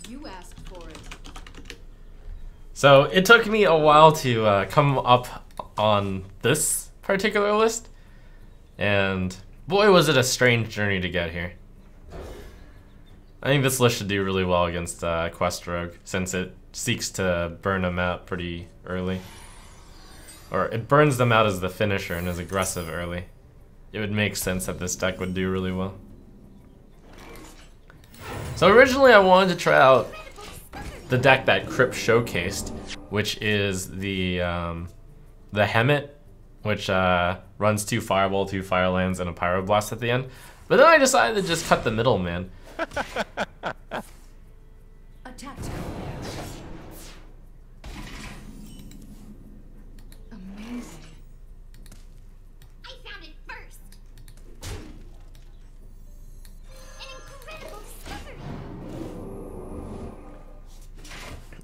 You asked for it. So it took me a while to come up on this particular list, and boy was it a strange journey to get here. I think this list should do really well against Quest Rogue, since it seeks to burn them out pretty early. Or it burns them out as the finisher and is aggressive early. It would make sense that this deck would do really well. So originally I wanted to try out the deck that Kripp showcased, which is the Hemet, which runs 2 Fireball, 2 Firelands, and a Pyroblast at the end. But then I decided to just cut the middleman. Attack. Amazing. I found it first. An incredible discovery.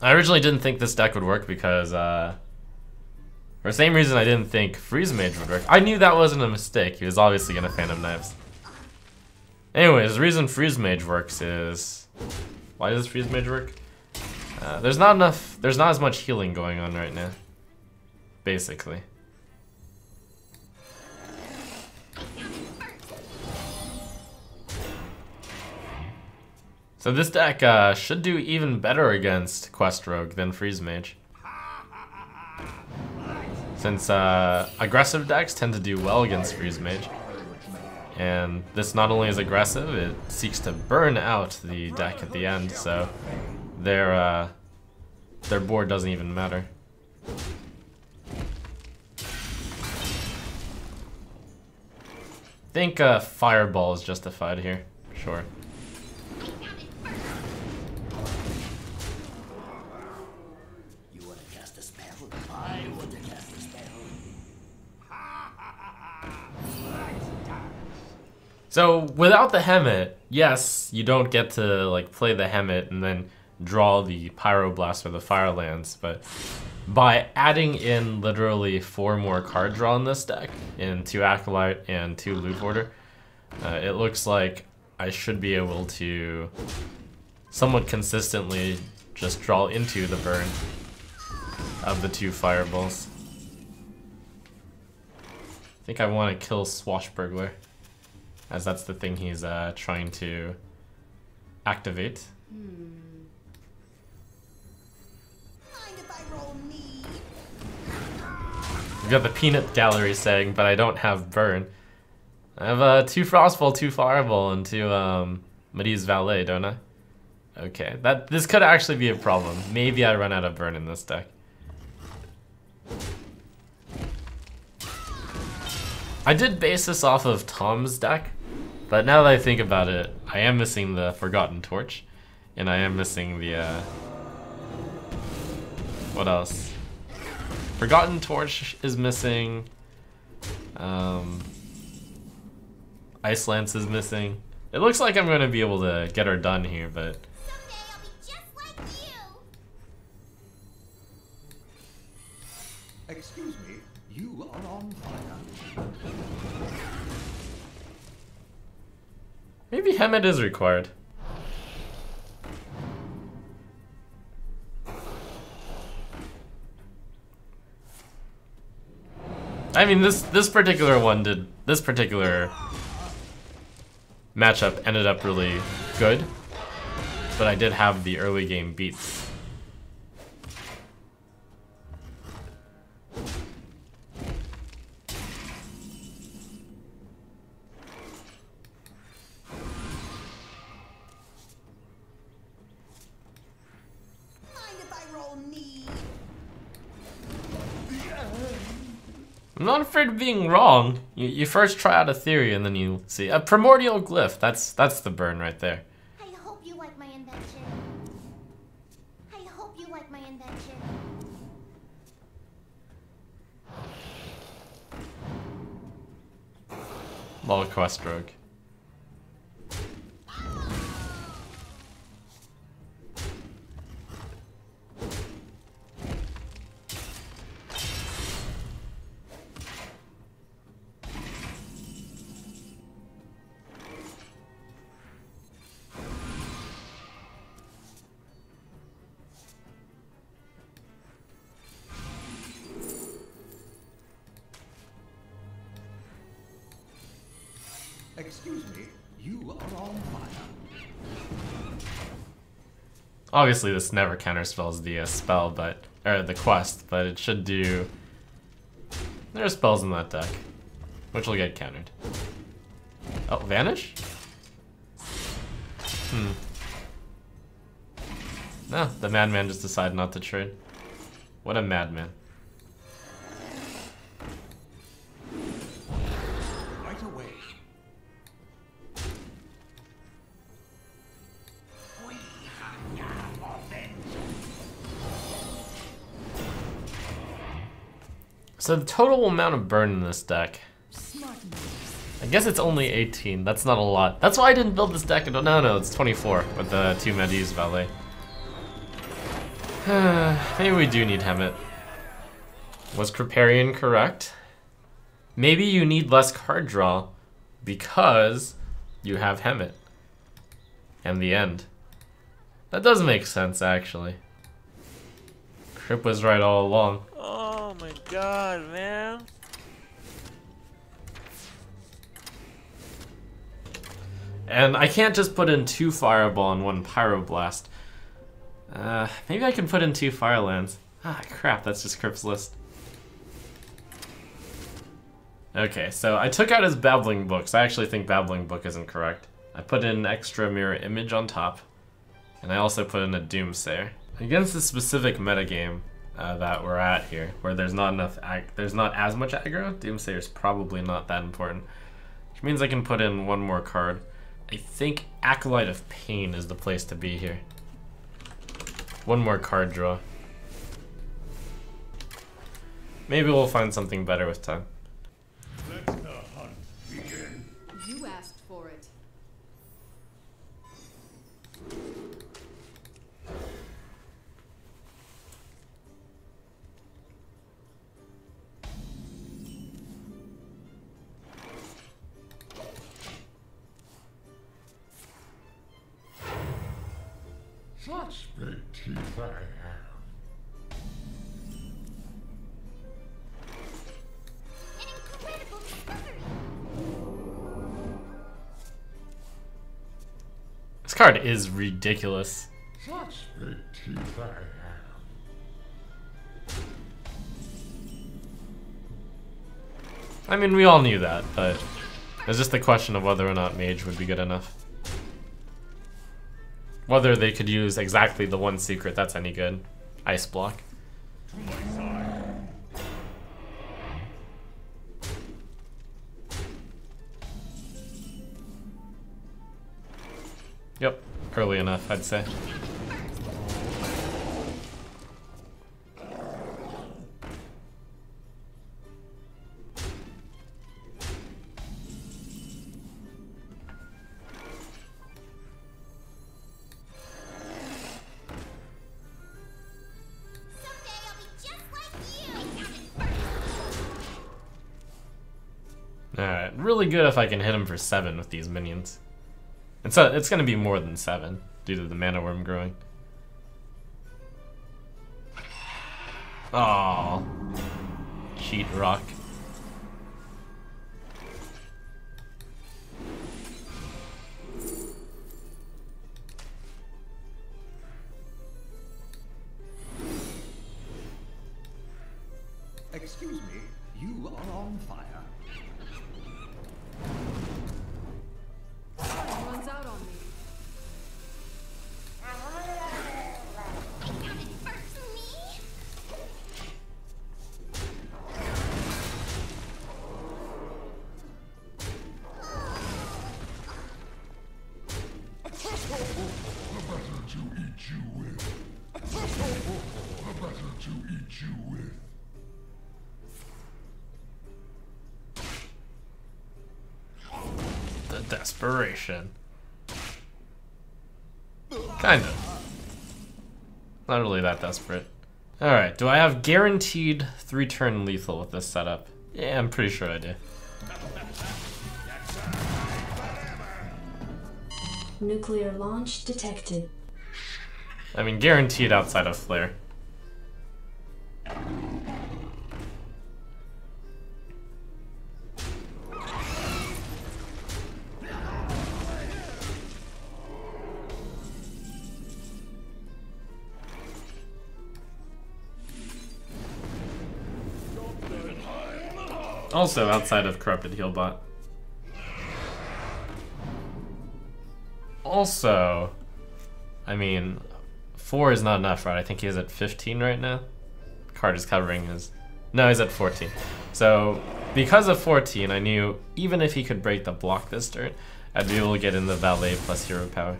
I originally didn't think this deck would work because, for the same reason I didn't think Freeze Mage would work. I knew that wasn't a mistake. He was obviously gonna Phantom Knives. Anyways, the reason Freeze Mage works is... Why does Freeze Mage work? There's not as much healing going on right now. Basically. So this deck should do even better against Quest Rogue than Freeze Mage. Since aggressive decks tend to do well against Freeze Mage. And this not only is aggressive, it seeks to burn out the deck at the end, so their board doesn't even matter. I think Fireball is justified here, sure. You want to cast a spell? I want to cast a spell. So without the Hemet, yes, you don't get to like play the Hemet and then draw the Pyroblast or the Firelands, but by adding in literally 4 more card draw in this deck, in 2 Acolyte and 2 Loot Hoarder, it looks like I should be able to somewhat consistently just draw into the burn of the 2 Fireballs. I think I want to kill Swashbuckler, as that's the thing he's trying to activate. Mind if I roll me? We've got the Peanut Gallery saying, but I don't have burn. I have 2 Frostball, 2 Fireball, and 2 Medivh's Valet, don't I? Okay, this could actually be a problem. Maybe I run out of burn in this deck. I did base this off of Tom's deck, but now that I think about it, I am missing the Forgotten Torch, and I am missing the, what else? Forgotten Torch is missing, Ice Lance is missing. It looks like I'm going to be able to get her done here, but... Someday I'll be just like you. Excuse me, you are on fire. Maybe Hemet is required. I mean, this particular matchup ended up really good, but I did have the early game beats. Mind if I roll me? I'm not afraid of being wrong. You first try out a theory and then you see a primordial glyph. That's the burn right there. I hope you like my invention. I hope you like my invention. Lol, Quest Rogue. Excuse me, you are on fire. Obviously, this never counterspells the spell, or the quest, but it should do. There are spells in that deck, which will get countered. Oh, vanish? No, the madman just decided not to trade. What a madman. Right away. So the total amount of burn in this deck, Smart moves. I guess it's only 18. That's not a lot. That's why I didn't build this deck. No, it's 24 with the 2 Medivh Valet. Maybe we do need Hemet. Was Kripparian correct? Maybe you need less card draw because you have Hemet. And the end. That does make sense, actually. Kripp was right all along. Oh my god, man. And I can't just put in 2 Fireball and 1 Pyroblast. Maybe I can put in 2 Firelands. Ah, crap, that's just Kripp's list. Okay, so I took out his Babbling Books. I actually think Babbling Book isn't correct. I put in an extra Mirror Image on top. And I also put in a Doomsayer. Against the specific metagame that we're at here, where there's not as much aggro, Doomsayer's probably not that important. Which means I can put in 1 more card. I think Acolyte of Pain is the place to be here. 1 more card draw. Maybe we'll find something better with time. Let the hunt begin. You asked for it. Such big teeth I have. An incredible discovery. This card is ridiculous. Such big teeth I have. I mean, we all knew that, but it's just a question of whether or not Mage would be good enough. Whether they could use exactly the 1 secret that's any good. Ice Block. To my side. Yep, early enough, I'd say. Someday I'll be just like you. I got it first. Alright, really good if I can hit him for 7 with these minions. And so it's gonna be more than 7 due to the mana worm growing. Oh, cheat rock. Excuse me, you are on fire. Time runs out on me. I got it first, me. The better to eat you with. The better to eat you with. The desperation. Kind of. Not really that desperate. Alright, do I have guaranteed 3-turn lethal with this setup? Yeah, I'm pretty sure I do. Nuclear launch detected. I mean, guaranteed outside of Flare. Also outside of Corrupted Healbot. Also, I mean, 4 is not enough, right? I think he's at 15 right now. Card is covering his... No, he's at 14. So, because of 14, I knew even if he could break the block this turn, I'd be able to get in the Valet plus hero power.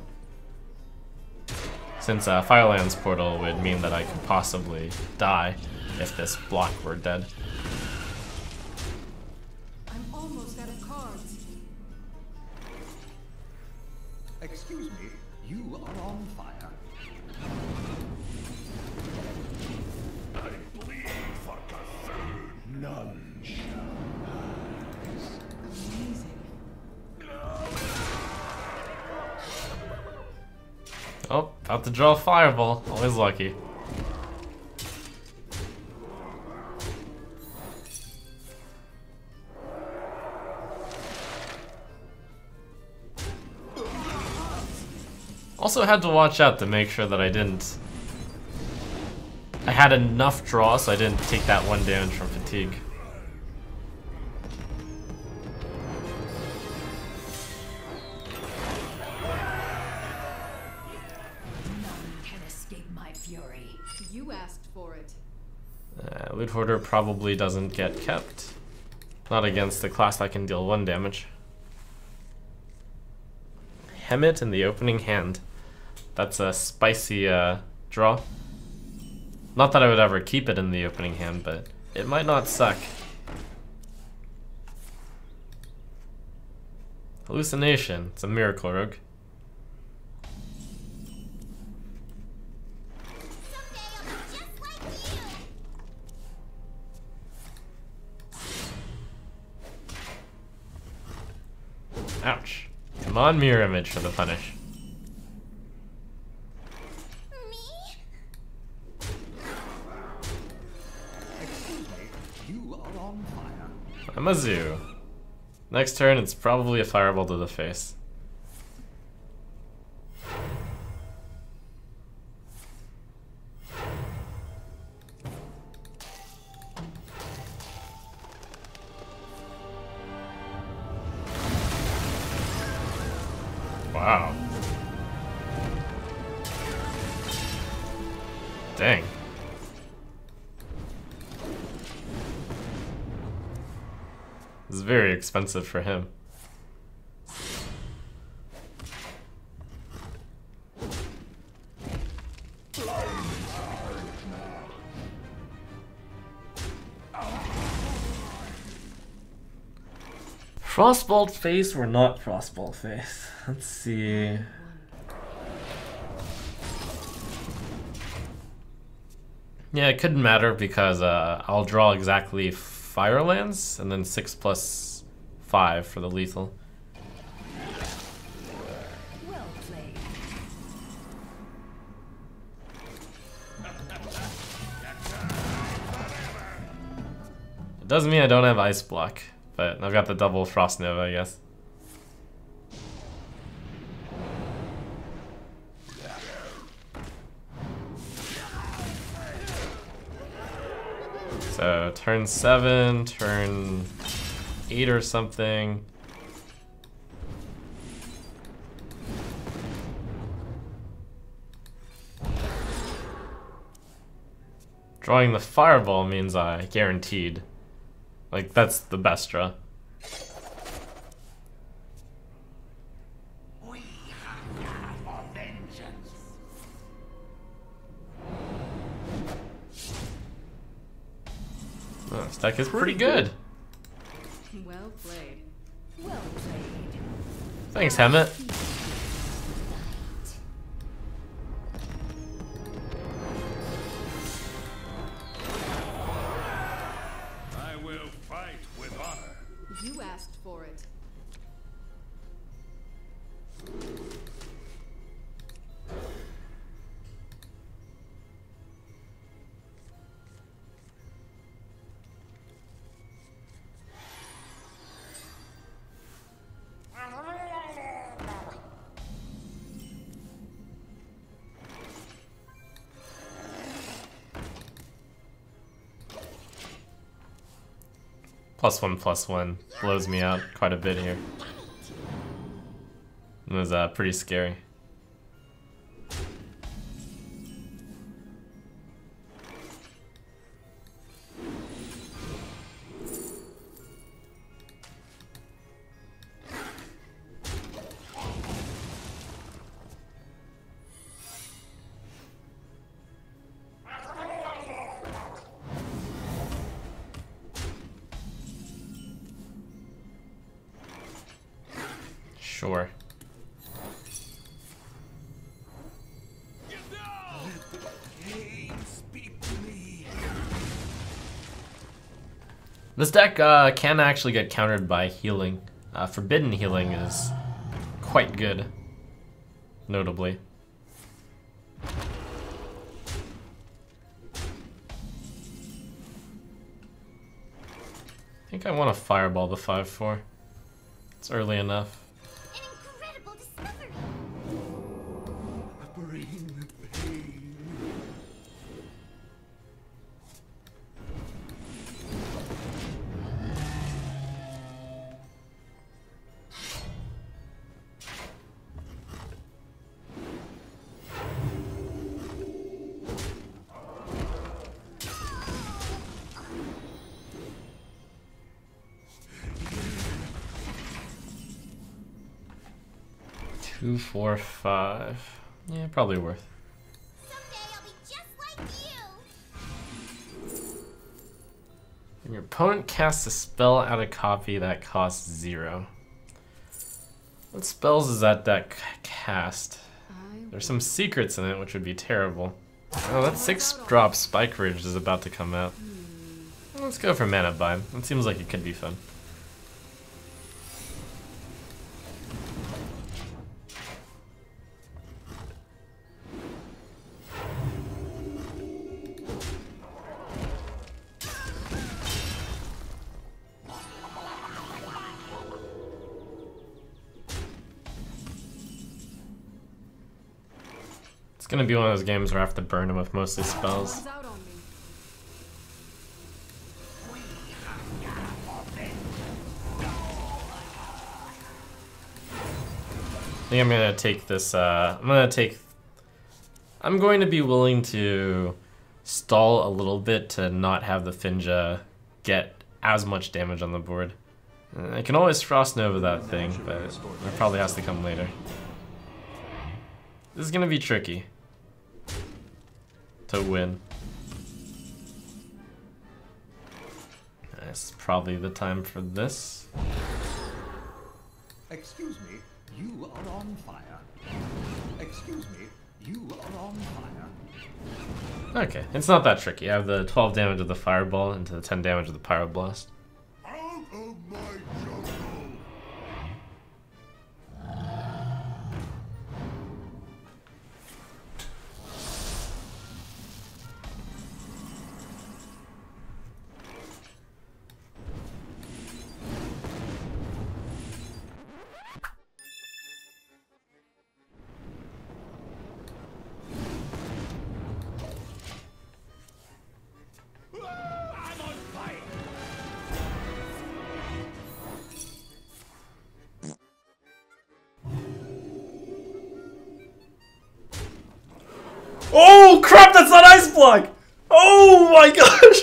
Since Firelands Portal would mean that I could possibly die if this block were dead. I'm almost out of cards. Excuse me, you are on fire. I bleed for Cthulhu. None shall rise. Amazing. Oh, about to draw a Fireball. Always lucky. Also had to watch out to make sure that I had enough draw so I didn't take that 1 damage from fatigue. Can escape my fury. You asked for it. Loot Hoarder probably doesn't get kept. Not against the class that can deal 1 damage. Hemet in the opening hand. That's a spicy draw. Not that I would ever keep it in the opening hand, but it might not suck. Hallucination. It's a Miracle Rogue. Ouch. Come on, Mirror Image for the punish. I'm a zoo. Next turn, it's probably a Fireball to the face. Wow. Dang. This is very expensive for him. Frostbolt face or not Frostbolt face? Let's see. Yeah, it couldn't matter because I'll draw exactly Firelands and then 6+5 for the lethal. Well played. It doesn't mean I don't have Ice Block, but I've got the double Frost Nova, I guess. So turn 7, turn 8 or something. Drawing the Fireball means I guaranteed. Like, that's the best draw. We hunger for vengeance. Oh, this deck is pretty good. Well played. Well played. Thanks, Hemet. I will fight with honor. You asked for it. +1/+1 blows me out quite a bit here. It was pretty scary. Sure. This deck can actually get countered by healing. Forbidden healing is quite good, notably. I think I want to fireball the 5/4. It's early enough. Bring the pain. 2, 4, 5. Yeah, probably worth. Someday I'll be just like you. When your opponent casts a spell out of copy that costs 0. What spells does that deck cast? There's some secrets in it, which would be terrible. Oh, that 6-drop Spike Ridge is about to come out. Let's go for Mana Bind. It seems like it could be fun. It's gonna be one of those games where I have to burn him with mostly spells. I think I'm gonna take this, I'm going to be willing to stall a little bit to not have the Finja get as much damage on the board. I can always Frost Nova that thing, but it probably has to come later. This is gonna be tricky to win. It's probably the time for this. Excuse me, you are on fire. Excuse me, you are on fire. Okay, it's not that tricky. I have the 12 damage of the Fireball into the 10 damage of the Pyroblast. Out of my jungle! Oh crap, that's not Ice Block! Oh my gosh!